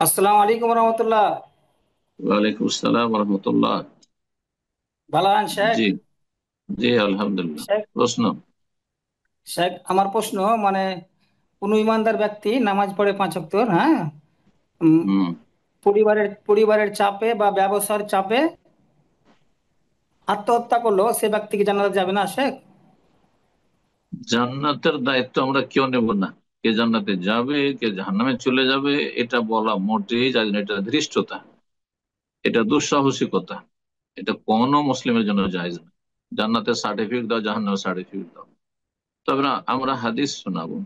আসসালামু আলাইকুম রহমতুল্লাহ। ওয়ালাইকুম আসসালাম রহমতুল্লাহ। ভালো আছেন শেখ? জি, জি, আলহামদুলিল্লাহ। শেখ প্রশ্ন। শেখ আমার প্রশ্ন, মানে কোন ইমানদার ব্যক্তি নামাজ পড়ে 5 ওয়াক্ত, হ্যাঁ, উম, হুম। পরিবারের চাপে বা ব্যবসার চাপে আত্মহত্যা করলো, সে ব্যক্তি কি জান্নাতে যাবে না শেখ? জান্নাতের দায়িত্ব আমরা কেউ নেব না। কে জান্নাতে যাবে কে জাহান্নামে চলে যাবে এটা বলা মোটেই যায় না। এটা ধৃষ্টতা, এটা দুঃসাহসিকতা। এটা কোনো মুসলিমের জন্য জায়েজ না। জান্নাতের সার্টিফিকেট দাও, জাহান্নামের সার্টিফিকেট দাও। তবে না, আমরা হাদিস শোনাবো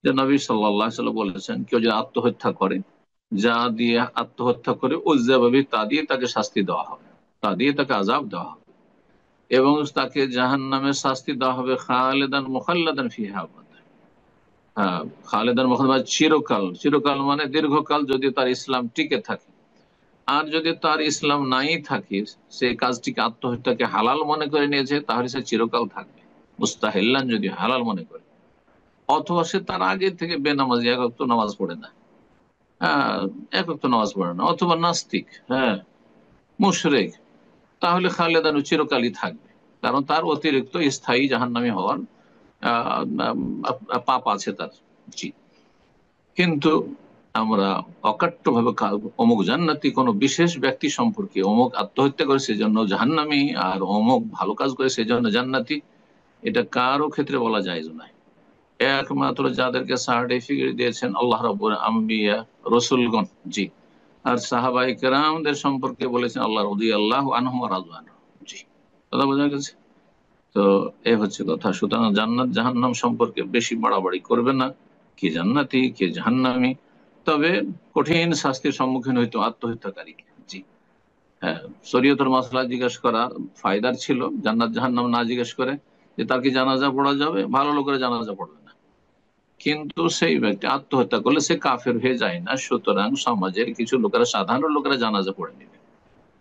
যে নবী সাল্লাল্লাহু আলাইহি ওয়াসাল্লাম বলেছেন, কেউ যদি আত্মহত্যা করে, যা দিয়ে আত্মহত্যা করে উজ্জাবাবি, তা দিয়ে তাকে শাস্তি দেওয়া হবে, তা দিয়ে তাকে আযাব দেওয়া হবে, এবং তাকে জাহান্নামের শাস্তি দেওয়া হবে খালেদান মুখাল্লাদান ফিহা আবাদা। হ্যাঁ, খালেদান মুখাল্লাদ চিরকাল, চিরকাল মানে দীর্ঘকাল যদি তার ইসলাম টিকে থাকে। আর যদি তার ইসলাম নাই থাকে, সে কাজটিকে, আত্মহত্যাকে হালাল মনে করে নিয়েছে, তাহলে সে চিরকাল থাকবে। মুস্তাহিল্লান যদি হালাল মনে করে, অথবা সে তার আগে থেকে বেনামাজি, এক ওয়াক্ত নামাজ পড়ে না, হ্যাঁ, এক ওয়াক্ত নামাজ পড়ে না, অথবা নাস্তিক, হ্যাঁ, মুশরিক, তাহলে খালেদান চিরকালই থাকবে। কারণ তার অতিরিক্ত স্থায়ী জাহান্নামী হওয়ার পাপ আছে তার। জি। কিন্তু আমরা অকাট্যভাবে অমুক জান্নাতি, কোনো বিশেষ ব্যক্তি সম্পর্কে, অমুক আত্মহত্যা করে সেজন্য জাহান্নামী, আর অমুক ভালো কাজ করে সেজন্য জান্নাতি, এটা কারো ক্ষেত্রে বলা যায় না। একমাত্র যাদেরকে সার্টিফিকেট দিয়েছেন আল্লাহ রাব্বুল আম্বিয়া, রসুলগণ। জি। আর সাহাবায়ে কেরামদের সম্পর্কে বলেছেন আল্লাহ রাদিয়াল্লাহু আনহুম ওয়া রাদু আনহু। জি। কথা বোঝা গেছে? তো এ হচ্ছে কথা। সুতরাং জান্নাত জাহান্নাম সম্পর্কে বেশি বাড়াবাড়ি করবে না। কে জান্নাতি কে জাহান্নামী, তবে কঠিন শাস্তির সম্মুখীন হইতো আত্মহত্যাকারী। জি। হ্যাঁ, শরীয়তের মাসলা জিজ্ঞেস করা ফায়দার ছিল, জান্নাত জাহান্নাম না জিজ্ঞেস করে যে তার কি জানাজা পড়া যাবে, ভালো লোকের জানাজা পড়বে না। কিন্তু সেই ব্যক্তি আত্মহত্যা করলে সে কাফের হয়ে যায় না। সুতরাং সমাজের কিছু লোকেরা, সাধারণ লোকেরা জানাজা পড়ে নেবে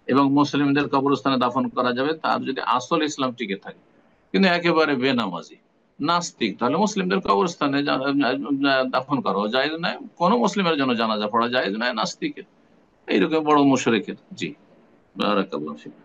এবং মুসলিমদের কবরস্থানে দাফন করা যাবে, তার যদি আসল ইসলাম টিকে থাকে। কিন্তু একেবারে বেনামাজি, নাস্তিক, তাহলে মুসলিমদের কবরস্থানে দাফন করা যায় না। কোনো মুসলিমের জন্য জানাজা পড়া যায় না নাস্তিকের, এইরকম বড় মুশরিকের। জি। বারাকাল্লাহ ফিক।